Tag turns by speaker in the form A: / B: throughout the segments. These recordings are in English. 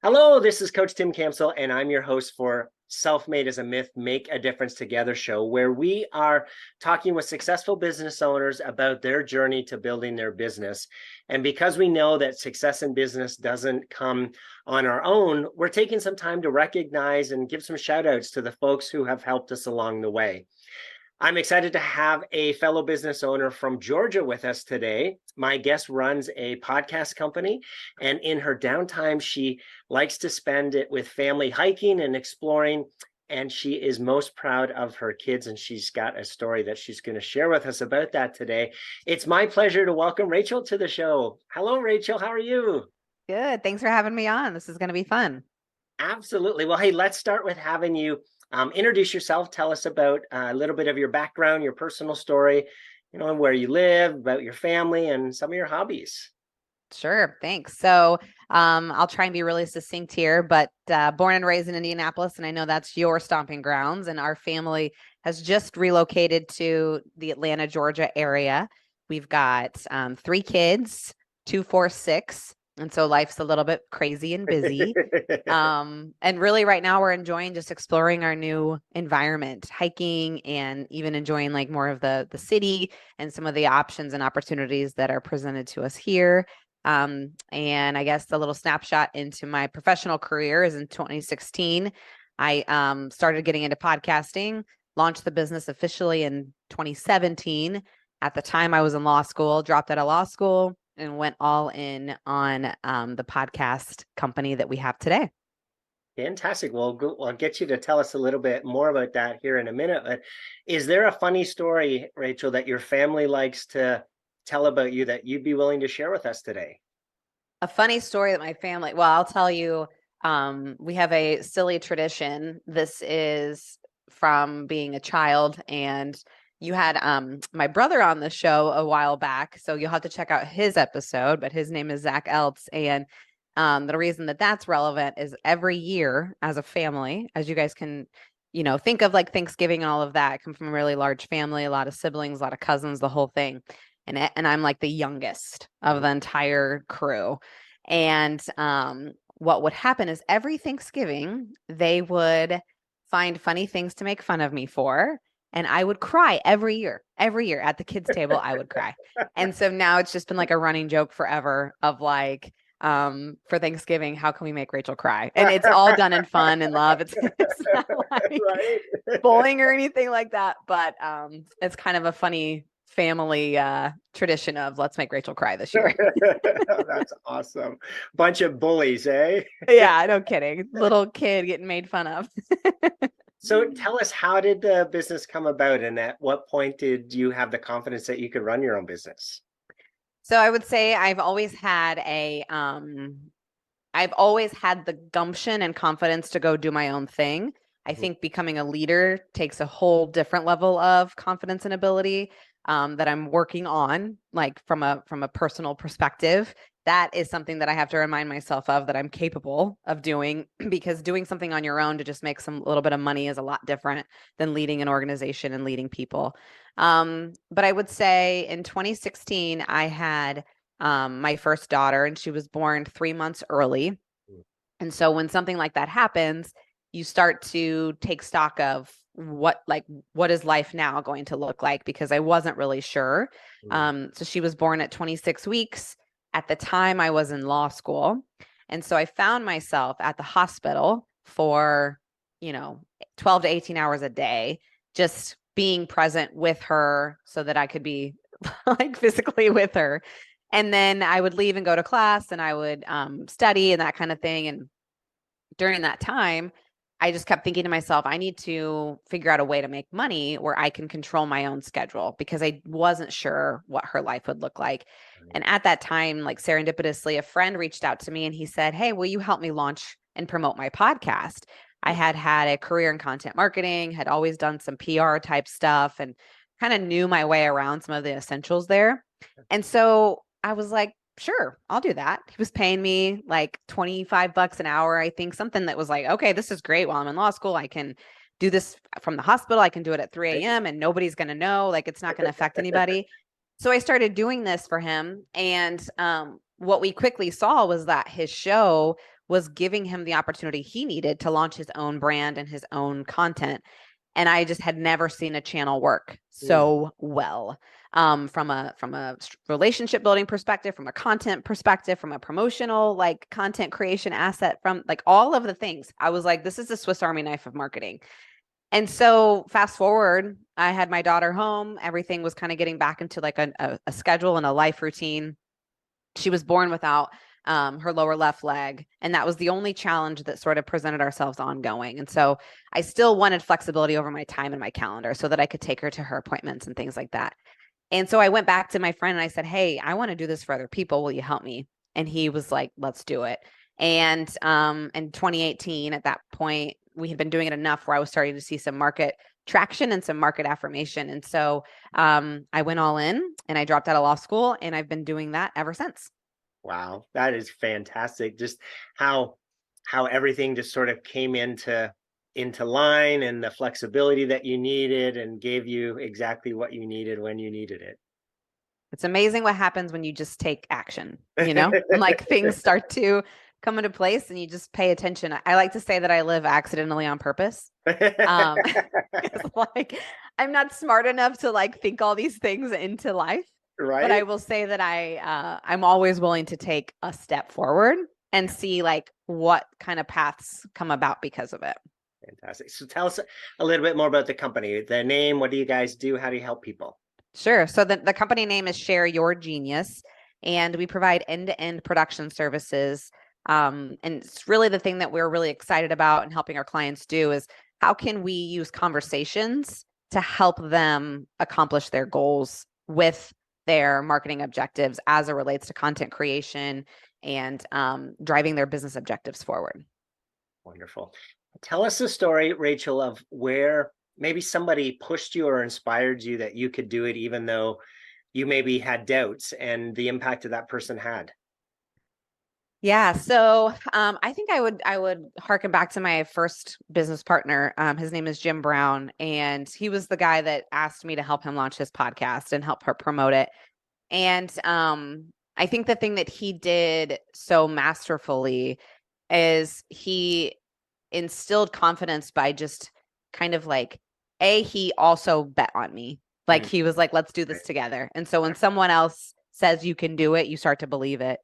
A: Hello, this is Coach Tim Campbell, and I'm your host for Self-Made as a Myth, Make a Difference Together show, where we are talking with successful business owners about their journey to building their business. And because we know that success in business doesn't come on our own, we're taking some time to recognize and give some shout outs to the folks who have helped us along the way. I'm excited to have a fellow business owner from Georgia with us today. My guest runs a podcast company, and in her downtime, she likes to spend it with family hiking and exploring. And she is most proud of her kids, and she's got a story that she's going to share with us about that today. It's my pleasure to welcome Rachel to the show. Hello, Rachel. How are you?
B: Good. Thanks for having me on. This is going to be fun.
A: Absolutely. Well, hey, let's start with having you introduce yourself. Tell us about a little bit of your background, your personal story, where you live, about your family, and some of your hobbies.
B: Sure. Thanks. So I'll try and be really succinct here, but born and raised in Indianapolis, and I know that's your stomping grounds. And our family has just relocated to the Atlanta, Georgia area. We've got 3 kids, 2, 4, 6. And so life's a little bit crazy and busy. And really right now we're enjoying just exploring our new environment, hiking, and even enjoying like more of the city and some of the options and opportunities that are presented to us here. And I guess the little snapshot into my professional career is in 2016. I started getting into podcasting, launched the business officially in 2017. At the time I was in law school, dropped out of law school, and went all in on the podcast company that we have today.
A: Fantastic. Well, I'll get you to tell us a little bit more about that here in a minute. But is there a funny story, Rachel, that your family likes to tell about you that you'd be willing to share with us today?
B: A funny story that my family, well, I'll tell you, we have a silly tradition. This is from being a child, and you had my brother on the show a while back, so you'll have to check out his episode, but his name is Zach Eltz. And the reason that that's relevant is every year as a family, as you guys can, think of like Thanksgiving and all of that, I come from a really large family, a lot of siblings, a lot of cousins, the whole thing. And I'm like the youngest of the entire crew. And what would happen is every Thanksgiving, they would find funny things to make fun of me for. And I would cry every year at the kids' table, I would cry. And so now it's just been like a running joke forever of like, for Thanksgiving, how can we make Rachel cry? And it's all done in fun and love. It's not like
A: Right.
B: bullying or anything like that, but it's kind of a funny family tradition of let's make Rachel cry this year.
A: That's awesome. Bunch of bullies, eh?
B: Yeah, no kidding. Little kid getting made fun of.
A: So tell us, how did the business come about, and at what point did you have the confidence that you could run your own business?
B: So I would say I've always had the gumption and confidence to go do my own thing. I think becoming a leader takes a whole different level of confidence and ability that I'm working on, like from a personal perspective. That is something that I have to remind myself of that I'm capable of doing, because doing something on your own to just make some little bit of money is a lot different than leading an organization and leading people. But I would say in 2016, I had my first daughter, and she was born 3 months early. And so when something like that happens, you start to take stock of what is life now going to look like, because I wasn't really sure. So she was born at 26 weeks. At the time I was in law school. And so I found myself at the hospital for, 12 to 18 hours a day, just being present with her so that I could be like physically with her. And then I would leave and go to class, and I would study and that kind of thing. And during that time, I just kept thinking to myself, I need to figure out a way to make money where I can control my own schedule, because I wasn't sure what her life would look like. And at that time, like serendipitously, a friend reached out to me and he said, "Hey, will you help me launch and promote my podcast?" I had had a career in content marketing, had always done some PR type stuff, and kind of knew my way around some of the essentials there. And so I was like, sure, I'll do that. He was paying me like $25 an hour, I think, something that was like, okay, this is great. While I'm in law school, I can do this from the hospital. I can do it at 3 a.m. and nobody's going to know, like, it's not going to affect anybody. So I started doing this for him. And what we quickly saw was that his show was giving him the opportunity he needed to launch his own brand and his own content. And I just had never seen a channel work so well, from a relationship building perspective, from a content perspective, from a promotional like content creation asset, from like all of the things. I was like, this is the Swiss Army knife of marketing. And so fast forward, I had my daughter home. Everything was kind of getting back into like a schedule and a life routine. She was born without her lower left leg. And that was the only challenge that sort of presented ourselves ongoing. And so I still wanted flexibility over my time and my calendar so that I could take her to her appointments and things like that. And so I went back to my friend and I said, hey, I want to do this for other people. Will you help me? And he was like, let's do it. And in 2018, at that point, we had been doing it enough where I was starting to see some market traction and some market affirmation. And so I went all in and I dropped out of law school, and I've been doing that ever since.
A: Wow, that is fantastic. Just how everything just sort of came into line, and the flexibility that you needed and gave you exactly what you needed when you needed it.
B: It's amazing what happens when you just take action, like things start to come into place and you just pay attention. I like to say that I live accidentally on purpose. Like I'm not smart enough to like think all these things into life.
A: Right.
B: But I will say that I'm always willing to take a step forward and see like what kind of paths come about because of it.
A: Fantastic. So tell us a little bit more about the company, the name, what do you guys do? How do you help people?
B: Sure. So the company name is Share Your Genius, and we provide end-to-end production services. And it's really the thing that we're really excited about and helping our clients do is how can we use conversations to help them accomplish their goals with their marketing objectives as it relates to content creation and driving their business objectives forward.
A: Wonderful. Tell us the story, Rachel, of where maybe somebody pushed you or inspired you that you could do it, even though you maybe had doubts, and the impact that that person had.
B: Yeah, so I think I would harken back to my first business partner. His name is Jim Brown, and he was the guy that asked me to help him launch his podcast and help her promote it. And I think the thing that he did so masterfully is he instilled confidence by just kind of like, he also bet on me. Like he was like, let's do this together. And so when someone else says you can do it, you start to believe it.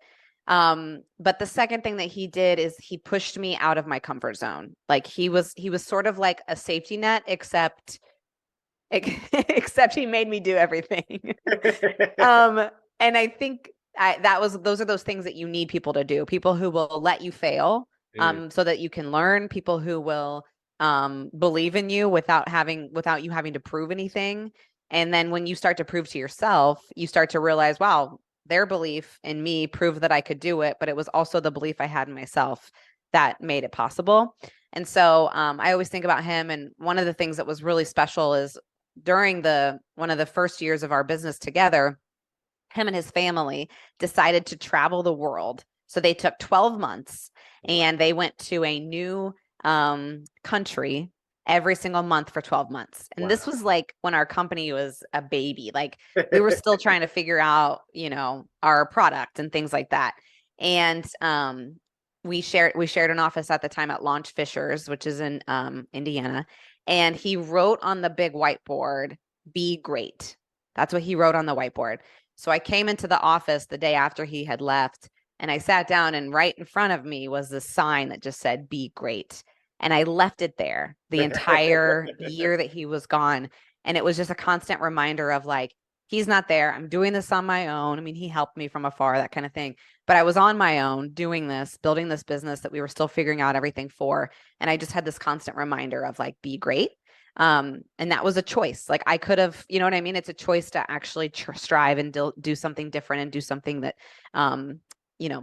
B: But the second thing that he did is he pushed me out of my comfort zone. Like he was sort of like a safety net, except he made me do everything. And I think those are those things that you need people to do. People who will let you fail, so that you can learn. People who will believe in you without you having to prove anything. And then when you start to prove to yourself, you start to realize, wow, their belief in me proved that I could do it, but it was also the belief I had in myself that made it possible. And so I always think about him. And one of the things that was really special is during one of the first years of our business together, him and his family decided to travel the world. So they took 12 months and they went to a new country every single month for 12 months. And this was like when our company was a baby. Like we were still trying to figure out, our product and things like that. And we shared an office at the time at Launch Fishers, which is in Indiana. And he wrote on the big whiteboard, "Be great." That's what he wrote on the whiteboard. So I came into the office the day after he had left, and I sat down, and right in front of me was this sign that just said, "Be great." And I left it there the entire year that he was gone. And it was just a constant reminder of like, he's not there. I'm doing this on my own. I mean, he helped me from afar, that kind of thing. But I was on my own doing this, building this business that we were still figuring out everything for. And I just had this constant reminder of like, be great. And that was a choice. Like I could have, you know what I mean? It's a choice to actually strive and do something different and do something that,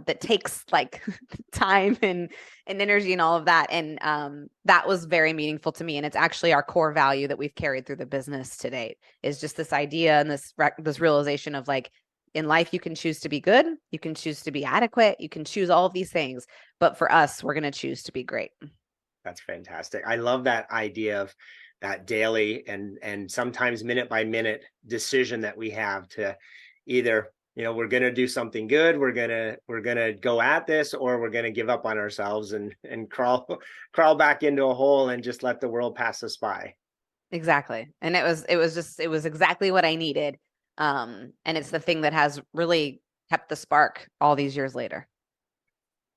B: that takes like time and energy and all of that. And that was very meaningful to me. And it's actually our core value that we've carried through the business to date, is just this idea and this realization of like, in life, you can choose to be good. You can choose to be adequate. You can choose all of these things. But for us, we're going to choose to be great.
A: That's fantastic. I love that idea of that daily and sometimes minute by minute decision that we have to either we're going to do something good. We're going to go at this, or we're going to give up on ourselves and crawl back into a hole and just let the world pass us by.
B: Exactly. And it was exactly what I needed. And it's the thing that has really kept the spark all these years later.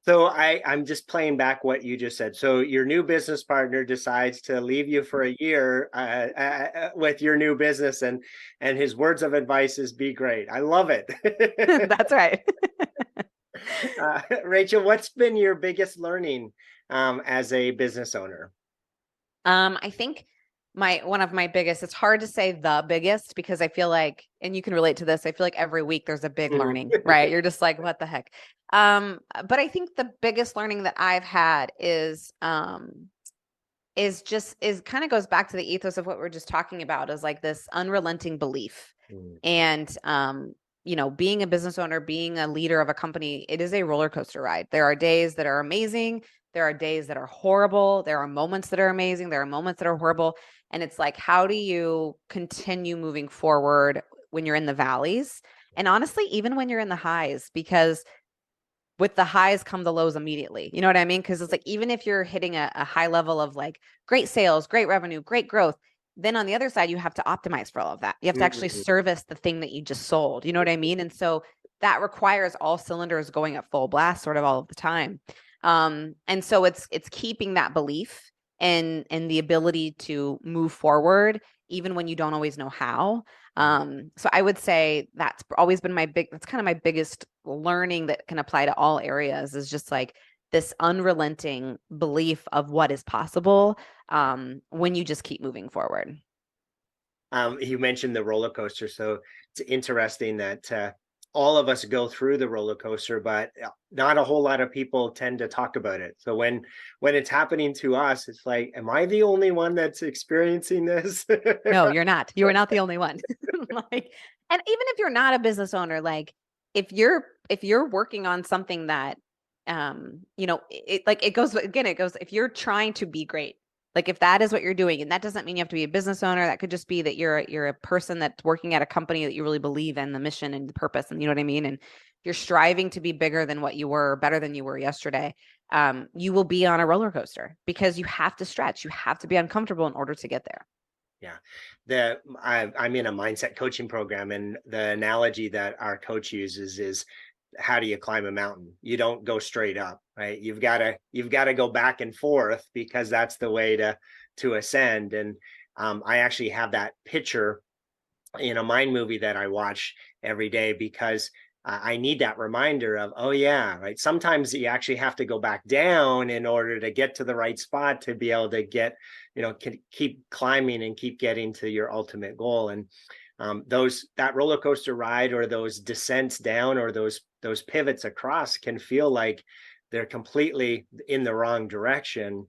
A: So I'm just playing back what you just said. So your new business partner decides to leave you for a year with your new business, and his words of advice is be great. I love it.
B: That's right.
A: Rachel, what's been your biggest learning as a business owner?
B: I think one of my biggest, it's hard to say the biggest because I feel like, and you can relate to this, I feel like every week there's a big learning, right? You're just like, what the heck? But I think the biggest learning that I've had is kind of goes back to the ethos of what we're just talking about, is like this unrelenting belief. And being a business owner, being a leader of a company, it is a roller coaster ride. There are days that are amazing. There are days that are horrible. There are moments that are amazing. There are moments that are horrible. And it's like, how do you continue moving forward when you're in the valleys? And honestly, even when you're in the highs, because with the highs come the lows immediately. You know what I mean? Because it's like, even if you're hitting a high level of like great sales, great revenue, great growth, then on the other side, you have to optimize for all of that. You have to actually service the thing that you just sold. You know what I mean? And so that requires all cylinders going at full blast sort of all of the time. And so it's keeping that belief and the ability to move forward, even when you don't always know how. So I would say that's always been that's kind of my biggest learning that can apply to all areas, is just like this unrelenting belief of what is possible when you just keep moving forward.
A: You mentioned the roller coaster. So it's interesting that all of us go through the roller coaster, but not a whole lot of people tend to talk about it. So when it's happening to us, it's like, am I the only one that's experiencing this?
B: No, you're not. You are not the only one. Like, and even if you're not a business owner, like if you're working on something that it goes again, if you're trying to be great, like if that is what you're doing, and that doesn't mean you have to be a business owner, that could just be that you're a person that's working at a company that you really believe in the mission and the purpose, and you know what I mean? And you're striving to be bigger than what you were, better than you were yesterday. You will be on a roller coaster because you have to stretch, you have to be uncomfortable in order to get there.
A: Yeah. I'm in a mindset coaching program, and the analogy that our coach uses is, how do you climb a mountain? You don't go straight up, right? You've got to go back and forth, because that's the way to ascend. And I actually have that picture in a mind movie that I watch every day, because I need that reminder of, oh yeah, right. Sometimes you actually have to go back down in order to get to the right spot to be able to get, keep climbing and keep getting to your ultimate goal. And that roller coaster ride, or those descents down, or those pivots across, can feel like they're completely in the wrong direction.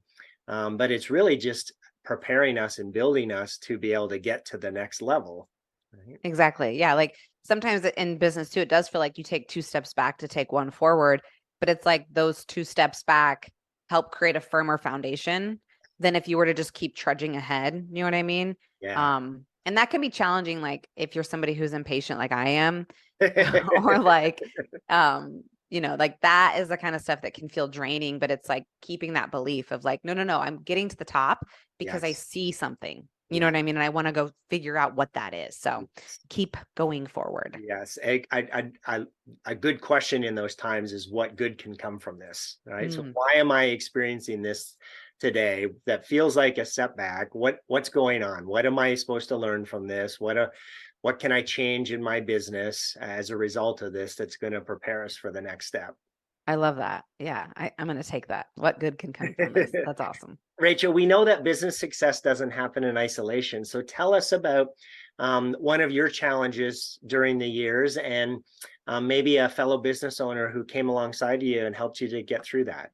A: But it's really just preparing us and building us to be able to get to the next level. Right?
B: Exactly. Yeah. Like sometimes in business too, it does feel like you take 2 steps back to take one forward, but it's like those 2 steps back help create a firmer foundation than if you were to just keep trudging ahead. You know what I mean?
A: Yeah.
B: And that can be challenging, like if you're somebody who's impatient like I am, or like like that is the kind of stuff that can feel draining, but it's like keeping that belief of like, no, I'm getting to the top because I
A: Yes.
B: see something. You know
A: Yeah.
B: what I mean? And I want to go figure out what that is. So keep going forward.
A: Yes. A good question in those times is, what good can come from this? Right. So
B: Mm,
A: why am I experiencing this today that feels like a setback? What's going on? What am I supposed to learn from this? What can I change in my business as a result of this that's going to prepare us for the next step?
B: I love that. Yeah, I'm going to take that. What good can come from this? That's awesome.
A: Rachel, we know that business success doesn't happen in isolation. So tell us about one of your challenges during the years, and maybe a fellow business owner who came alongside you and helped you to get through that.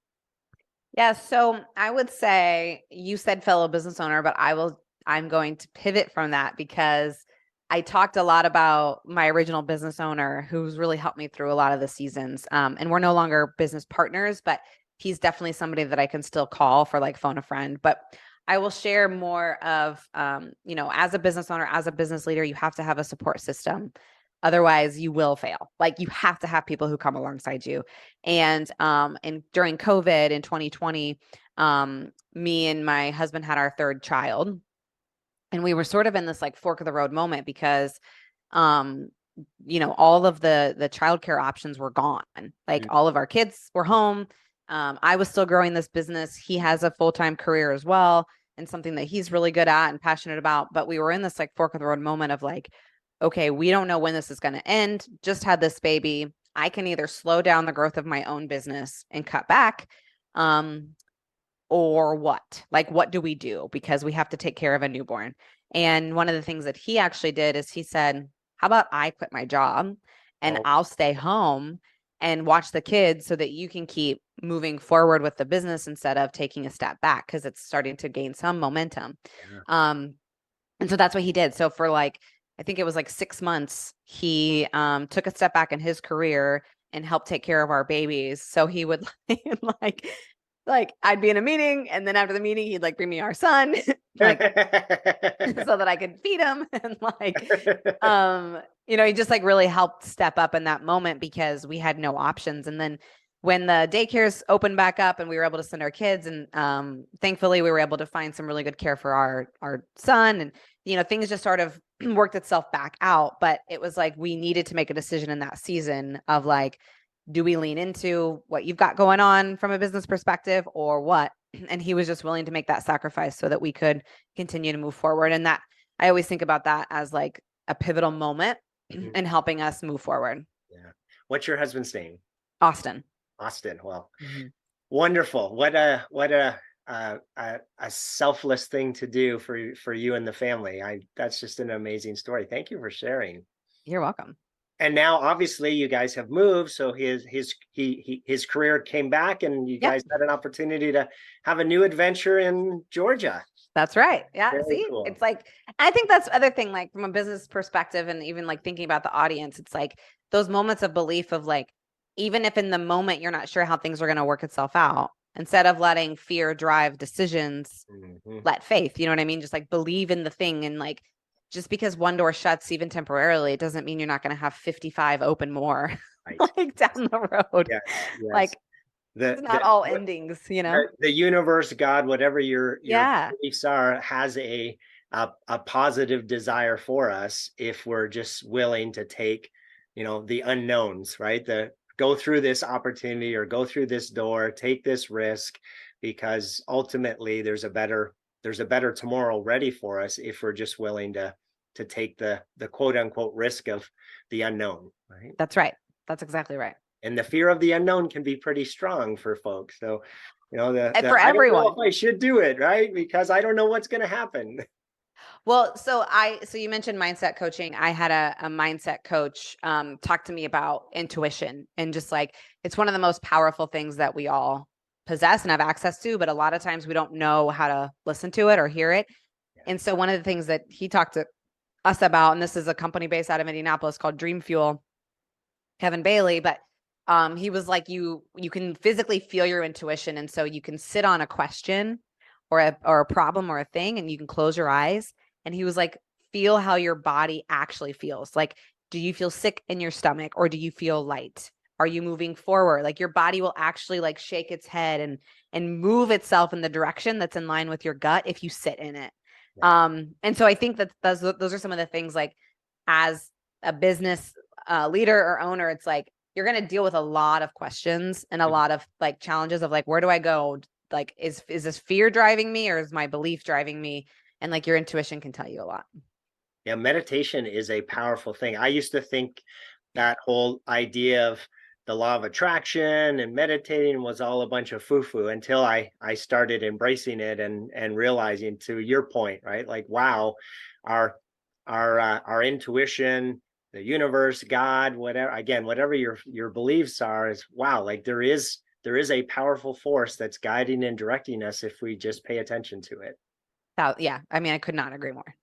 B: Yeah, so I would say you said fellow business owner, but I'm going to pivot from that because I talked a lot about my original business owner who's really helped me through a lot of the seasons. And we're no longer business partners, but he's definitely somebody that I can still call for like phone a friend. But I will share more of, as a business owner, as a business leader, you have to have a support system Otherwise you will fail. Like you have to have people who come alongside you. And during COVID in 2020, me and my husband had our third child, and we were sort of in this like fork of the road moment because all of the childcare options were gone. Like all of our kids were home. I was still growing this business. He has a full-time career as well, and something that he's really good at and passionate about. But we were in this like fork of the road moment of like, okay, we don't know when this is going to end. Just had this baby. I can either slow down the growth of my own business and cut back, or what? Like, what do we do? Because we have to take care of a newborn. And one of the things that he actually did is he said, how about I quit my job and I'll stay home and watch the kids so that you can keep moving forward with the business instead of taking a step back, because it's starting to gain some momentum. Yeah. And so that's what he did. So for like, I think it was like 6 months, he took a step back in his career and helped take care of our babies. So he would like I'd be in a meeting, and then after the meeting, he'd like bring me our son, like so that I could feed him. And like, he just like really helped step up in that moment because we had no options. And then when the daycares opened back up and we were able to send our kids, and thankfully we were able to find some really good care for our son, and things just sort of worked itself back out. But it was like we needed to make a decision in that season of like, do we lean into what you've got going on from a business perspective or what? And he was just willing to make that sacrifice so that we could continue to move forward. And that, I always think about that as like a pivotal moment in helping us move forward.
A: Yeah. What's your husband's name?
B: Austin.
A: Well, wonderful. What a selfless thing to do for you and the family. That's just an amazing story. Thank you for sharing.
B: You're welcome.
A: And now obviously you guys have moved, so his career came back, and you guys had an opportunity to have a new adventure in Georgia.
B: That's right. Yeah.
A: Very
B: See,
A: cool.
B: It's like, I think that's the other thing, like from a business perspective, and even like thinking about the audience, it's like those moments of belief of like, even if in the moment you're not sure how things are going to work itself out, instead of letting fear drive decisions, let faith, you know what I mean? Just like believe in the thing. And like, just because one door shuts even temporarily, it doesn't mean you're not going to have 55 open more like down the road. Yes. Like it's not all endings,
A: The universe, God, whatever your beliefs are, has a positive desire for us if we're just willing to take, the unknowns, right? Go through this opportunity or go through this door, take this risk, because ultimately there's a better tomorrow ready for us if we're just willing to take the quote unquote risk of the unknown, right?
B: That's right. That's exactly right.
A: And the fear of the unknown can be pretty strong for folks. So, for
B: everyone,
A: I don't know if I should do it, right? Because I don't know what's going to happen.
B: Well, so you mentioned mindset coaching. I had a mindset coach talk to me about intuition, and just like, it's one of the most powerful things that we all possess and have access to, but a lot of times we don't know how to listen to it or hear it. Yeah. And so one of the things that he talked to us about, and this is a company based out of Indianapolis called Dream Fuel, Kevin Bailey, but he was like, you can physically feel your intuition. And so you can sit on a question or a problem or a thing, and you can close your eyes. And he was like, feel how your body actually feels. Like, do you feel sick in your stomach, or do you feel light? Are you moving forward? Like your body will actually like shake its head and move itself in the direction that's in line with your gut if you sit in it. Yeah. And so I think that those are some of the things, like as a business leader or owner, it's like, you're going to deal with a lot of questions and a lot of like challenges of like, where do I go? Like, is this fear driving me, or is my belief driving me? And like your intuition can tell you a lot.
A: Yeah. Meditation is a powerful thing. I used to think that whole idea of the law of attraction and meditating was all a bunch of foo-foo until I started embracing it and realizing, to your point, right? Like, wow, our intuition, the universe, God, whatever your beliefs are, is wow, like there is a powerful force that's guiding and directing us if we just pay attention to it.
B: Yeah. I mean, I could not agree more.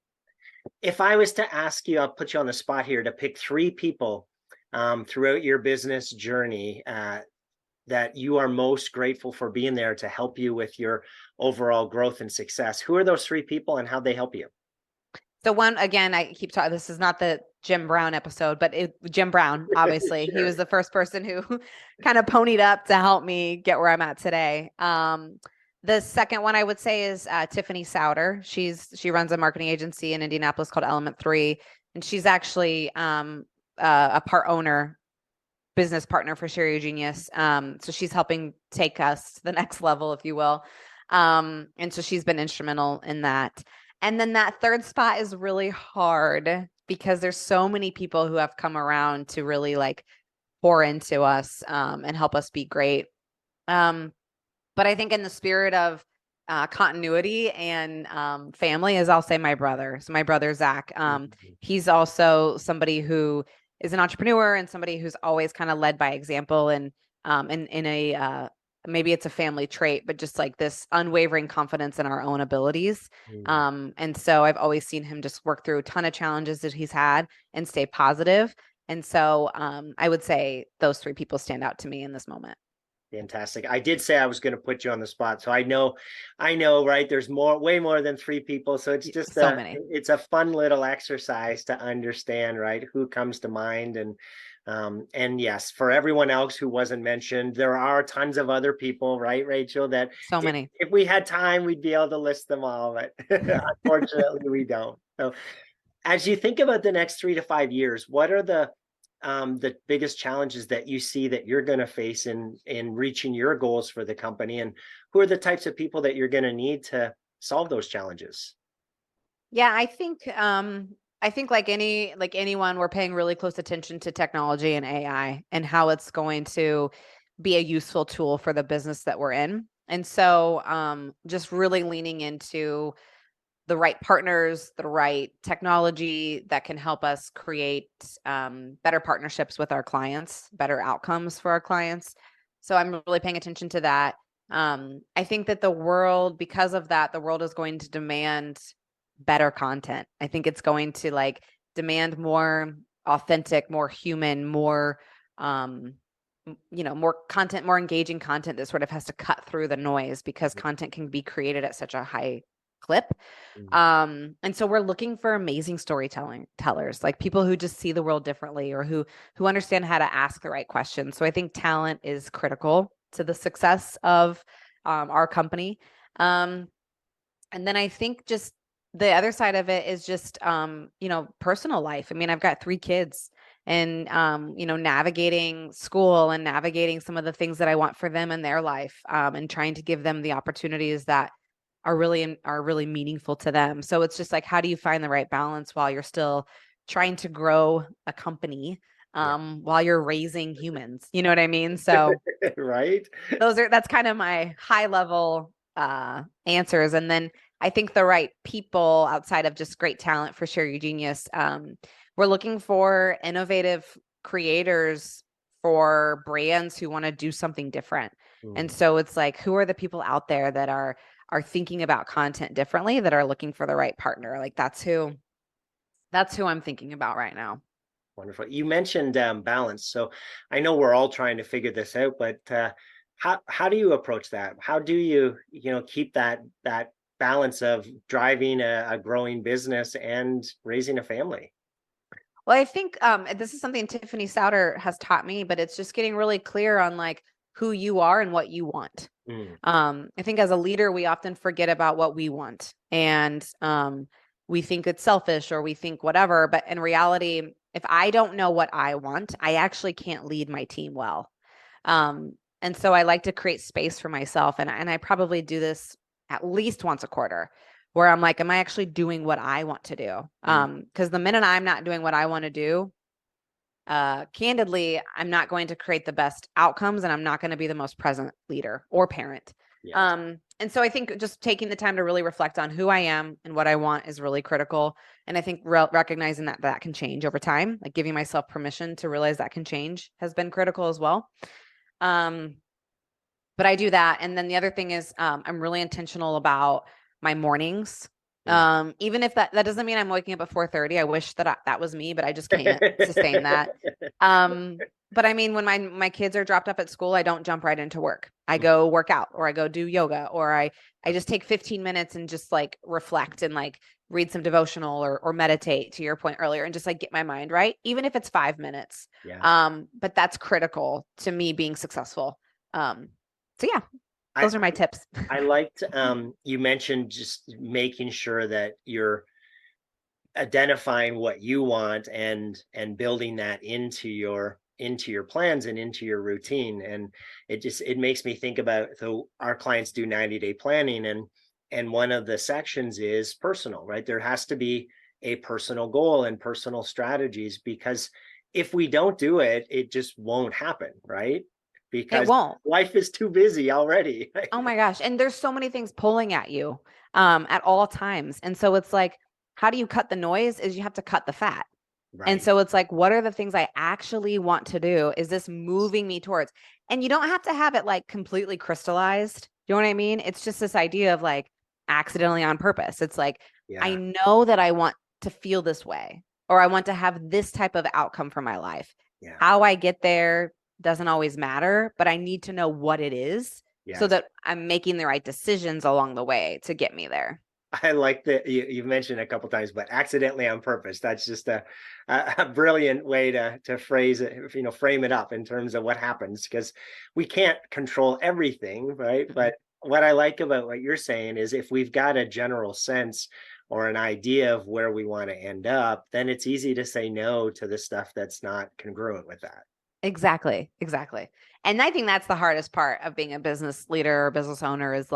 A: If I was to ask you, I'll put you on the spot here, to pick 3 people throughout your business journey that you are most grateful for being there to help you with your overall growth and success. Who are those 3 people, and how they help you?
B: So one, again, I keep talking, this is not the Jim Brown episode, but Jim Brown, obviously,
A: Sure.
B: he was the first person who kind of ponied up to help me get where I'm at today. The second one I would say is Tiffany Souter. She runs a marketing agency in Indianapolis called Element 3, and she's actually a part owner, business partner for Share Your Genius. So she's helping take us to the next level, if you will. And so she's been instrumental in that. And then that third spot is really hard because there's so many people who have come around to really like pour into us and help us be great. But I think in the spirit of continuity and family, as I'll say, my brother. So my brother, Zach, he's also somebody who is an entrepreneur and somebody who's always kind of led by example, and in a maybe it's a family trait, but just like this unwavering confidence in our own abilities. And so I've always seen him just work through a ton of challenges that he's had and stay positive. And so I would say those three people stand out to me in this moment.
A: Fantastic. I did say I was going to put you on the spot. So I know, right? There's way more than three people. So it's just
B: so many.
A: It's a fun little exercise to understand, right? Who comes to mind. And yes, for everyone else who wasn't mentioned, there are tons of other people, right, Rachel, that
B: So many.
A: if we had time, we'd be able to list them all, but unfortunately we don't. So as you think about the next 3 to 5 years, what are the biggest challenges that you see that you're going to face in reaching your goals for the company, and who are the types of people that you're going to need to solve those challenges?
B: Yeah, I think like anyone, we're paying really close attention to technology and AI and how it's going to be a useful tool for the business that we're in. And so just really leaning into the right partners, the right technology that can help us create better partnerships with our clients, better outcomes for our clients. So I'm really paying attention to that. I think that the world, because of that, the world is going to demand better content. I think it's going to like demand more authentic, more human, more more content, more engaging content that sort of has to cut through the noise because content can be created at such a high clip. And so we're looking for amazing storytelling tellers, like people who just see the world differently or who understand how to ask the right questions. So I think talent is critical to the success of our company. And then I think just the other side of it is just personal life. I mean, I've got 3 kids, and navigating school and navigating some of the things that I want for them in their life, and trying to give them the opportunities that are really meaningful to them. So it's just like, how do you find the right balance while you're still trying to grow a company, while you're raising humans? You know what I mean? So
A: Right.
B: that's kind of my high level answers. And then I think the right people outside of just great talent for Share Your Genius. We're looking for innovative creators for brands who want to do something different. And so it's like, who are the people out there that are thinking about content differently, that are looking for the right partner? Like that's who I'm thinking about right now.
A: Wonderful. You mentioned balance. So I know we're all trying to figure this out, but how do you approach that? How do you keep that balance of driving a growing business and raising a family?
B: Well, I think this is something Tiffany Souter has taught me, but it's just getting really clear on like who you are and what you want. I think as a leader, we often forget about what we want, and we think it's selfish or we think whatever. But in reality, if I don't know what I want, I actually can't lead my team well. And so I like to create space for myself, and I probably do this at least once a quarter, where I'm like, am I actually doing what I want to do? Because the minute I'm not doing what I want to do, candidly, I'm not going to create the best outcomes, and I'm not going to be the most present leader or parent.
A: Yes.
B: And so I think just taking the time to really reflect on who I am and what I want is really critical. And I think recognizing that can change over time, like giving myself permission to realize that can change has been critical as well. But I do that. And then the other thing is I'm really intentional about my mornings. Even if that doesn't mean I'm waking up at 4:30. I wish that that was me, but I just can't sustain that. But I mean, when my kids are dropped off at school, I don't jump right into work. I go work out, or I go do yoga, or I just take 15 minutes and just like reflect and like read some devotional or meditate, to your point earlier, and just like get my mind right, even if it's 5 minutes.
A: Yeah.
B: But that's critical to me being successful. So yeah, those are my tips.
A: I liked you mentioned just making sure that you're identifying what you want and building that into your plans and into your routine. And it makes me think about, so our clients do 90-day planning, and one of the sections is personal, right? There has to be a personal goal and personal strategies, because if we don't do it, it just won't happen, right?
B: It
A: Because
B: won't.
A: life is too busy already.
B: Oh my gosh. And there's so many things pulling at you at all times. And so it's like, how do you cut the noise? Is you have to cut the fat. And
A: Right.
B: so it's like, what are the things I actually want to do? Is this moving me towards? And you don't have to have it like completely crystallized. You know what I mean? It's just this idea of like accidentally on purpose. It's like,
A: Yeah.
B: I know that I want to feel this way, or I want to have this type of outcome for my life.
A: Yeah.
B: How I get there doesn't always matter, but I need to know what it is so
A: Yes.
B: that I'm making the right decisions along the way to get me there.
A: I like that you've mentioned a couple times, but accidentally on purpose. That's just a brilliant way to phrase it, frame it up in terms of what happens, because we can't control everything, right? But what I like about what you're saying is, if we've got a general sense or an idea of where we want to end up, then it's easy to say no to the stuff that's not congruent with that.
B: Exactly. Exactly. And I think that's the hardest part of being a business leader or business owner is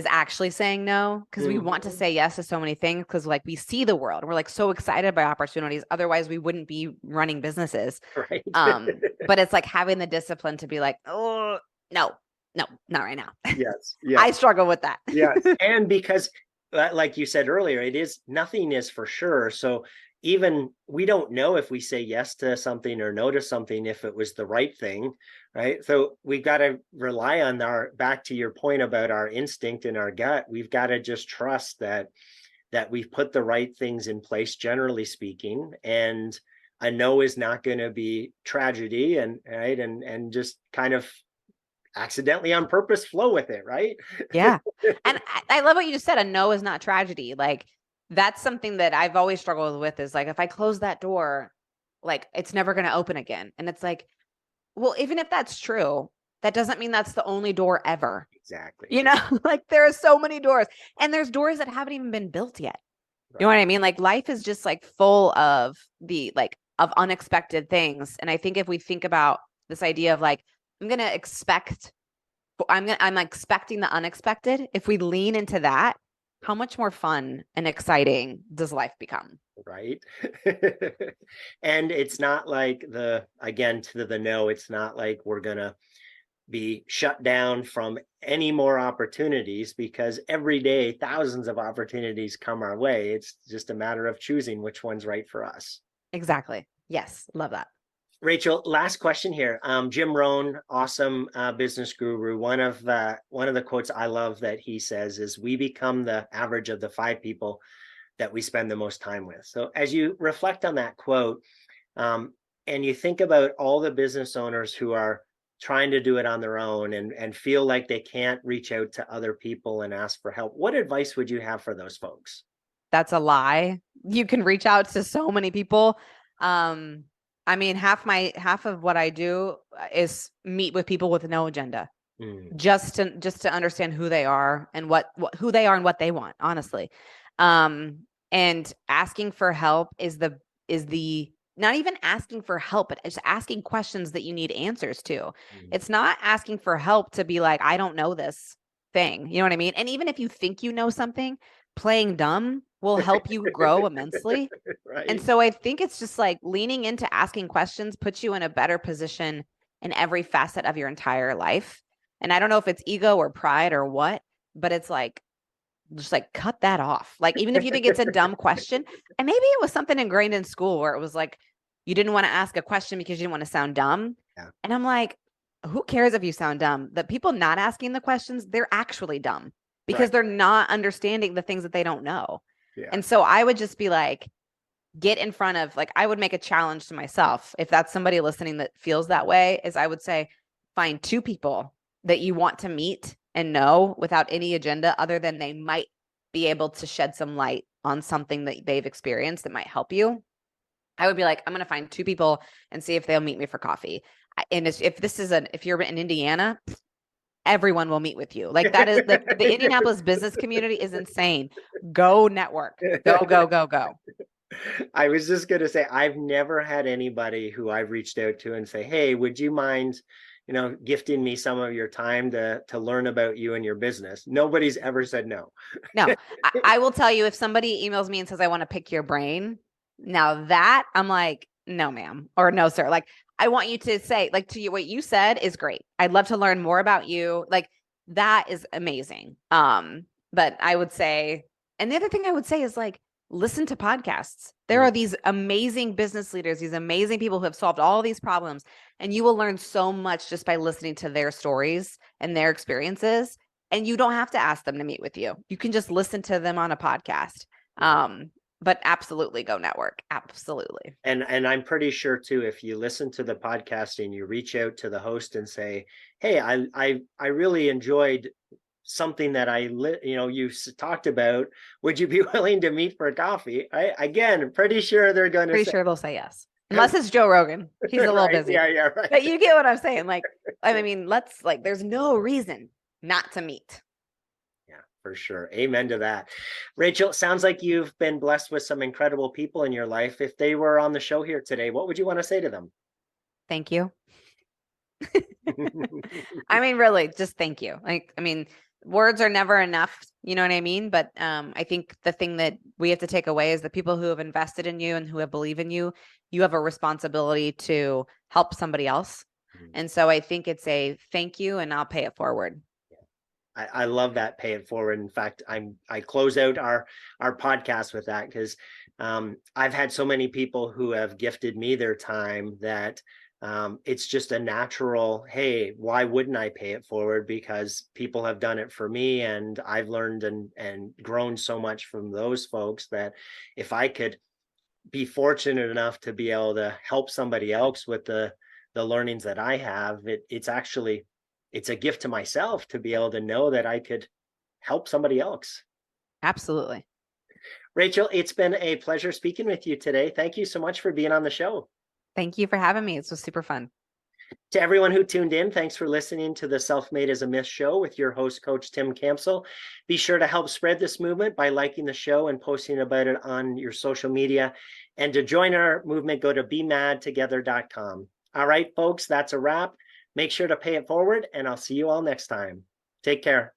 B: actually saying no, because we want to say yes to so many things, because like we see the world. We're like so excited by opportunities. Otherwise we wouldn't be running businesses.
A: Right.
B: But it's like having the discipline to be like, oh no, not right now.
A: Yes.
B: I struggle with that.
A: Yes. And because like you said earlier, nothing is for sure. So even we don't know if we say yes to something or no to something, if it was the right thing, right? So we've got to rely on back to your point about our instinct and our gut. We've got to just trust that we've put the right things in place, generally speaking, and a no is not going to be tragedy, and right, and just kind of accidentally on purpose flow with it, right?
B: Yeah. And I love what you just said. A no is not tragedy. Like that's something that I've always struggled with, is like, if I close that door, like it's never going to open again. And it's like, well, even if that's true, that doesn't mean that's the only door ever.
A: Exactly.
B: Like there are so many doors, and there's doors that haven't even been built yet. Right. You know what I mean? Like life is just like full of of unexpected things. And I think if we think about this idea of like, I'm expecting the unexpected. If we lean into that, how much more fun and exciting does life become?
A: Right. And it's not like to the no, it's not like we're going to be shut down from any more opportunities, because every day thousands of opportunities come our way. It's just a matter of choosing which one's right for us.
B: Exactly. Yes. Love that.
A: Rachel, last question here. Jim Rohn, awesome business guru. One of the quotes I love that he says is, "We become the average of the 5 people that we spend the most time with." So as you reflect on that quote, and you think about all the business owners who are trying to do it on their own and feel like they can't reach out to other people and ask for help, what advice would you have for those folks?
B: That's a lie. You can reach out to so many people. I mean, half of what I do is meet with people with no agenda, just to understand who they are and who they are and what they want, honestly. And asking for help is not even asking for help, but it's asking questions that you need answers to. It's not asking for help to be like, I don't know this thing. You know what I mean? And even if you think you know something, playing dumb will help you grow immensely. Right. And so I think it's just like leaning into asking questions puts you in a better position in every facet of your entire life. And I don't know if it's ego or pride or what, but it's like, just like cut that off. Like, even if you think it's a dumb question, and maybe it was something ingrained in school where it was like, you didn't want to ask a question because you didn't want to sound dumb. Yeah. And I'm like, who cares if you sound dumb? The people not asking the questions, they're actually dumb. because
A: Right.
B: they're not understanding the things that they don't know.
A: Yeah.
B: And so I would just be like, get in front of, like, I would make a challenge to myself. If that's somebody listening that feels that way, is I would say, find 2 people that you want to meet and know without any agenda other than they might be able to shed some light on something that they've experienced that might help you. I would be like, I'm going to find 2 people and see if they'll meet me for coffee. And if you're in Indiana, everyone will meet with you. Like, that is the Indianapolis business community is insane. Go network. Go, go, go, go.
A: I was just going to say, I've never had anybody who I've reached out to and say, hey, would you mind, gifting me some of your time to learn about you and your business? Nobody's ever said no.
B: No, I will tell you, if somebody emails me and says, I want to pick your brain, now that I'm like, no, ma'am, or no, sir. Like, I want you to say, like, to you, what you said is great. I'd love to learn more about you. Like, that is amazing. But I would say, and the other thing I would say is, like, listen to podcasts. There are these amazing business leaders, these amazing people who have solved all these problems, and you will learn so much just by listening to their stories and their experiences. And you don't have to ask them to meet with you. You can just listen to them on a podcast. But absolutely go network. Absolutely.
A: And I'm pretty sure too, if you listen to the podcast and you reach out to the host and say, hey, I really enjoyed something that you talked about, would you be willing to meet for a coffee? Again, pretty sure they're going to
B: Pretty
A: say,
B: sure they'll say yes. Unless it's Joe Rogan. He's a little
A: right,
B: busy.
A: yeah, right.
B: But you get what I'm saying. Like, I mean, there's no reason not to meet.
A: Yeah, for sure. Amen to that. Rachel, it sounds like you've been blessed with some incredible people in your life. If they were on the show here today, what would you want to say to them?
B: Thank you. I mean, really, just thank you. Like, I mean, words are never enough, you know what I mean? But I think the thing that we have to take away is the people who have invested in you and who have believed in you, you have a responsibility to help somebody else. And so I think it's a thank you, and I'll pay it forward.
A: I love that, pay it forward. In fact, I close out our podcast with that, because I've had so many people who have gifted me their time that it's just a natural, hey, why wouldn't I pay it forward? Because people have done it for me, and I've learned and grown so much from those folks, that if I could be fortunate enough to be able to help somebody else with the learnings that I have, it's a gift to myself to be able to know that I could help somebody else.
B: Absolutely.
A: Rachel, it's been a pleasure speaking with you today. Thank you so much for being on the show.
B: Thank you for having me. This was super fun.
A: To everyone who tuned in, thanks for listening to the Self-Made as a Myth show with your host, Coach Tim Campsell. Be sure to help spread this movement by liking the show and posting about it on your social media. And to join our movement, go to bemadtogether.com. All right, folks, that's a wrap. Make sure to pay it forward, and I'll see you all next time. Take care.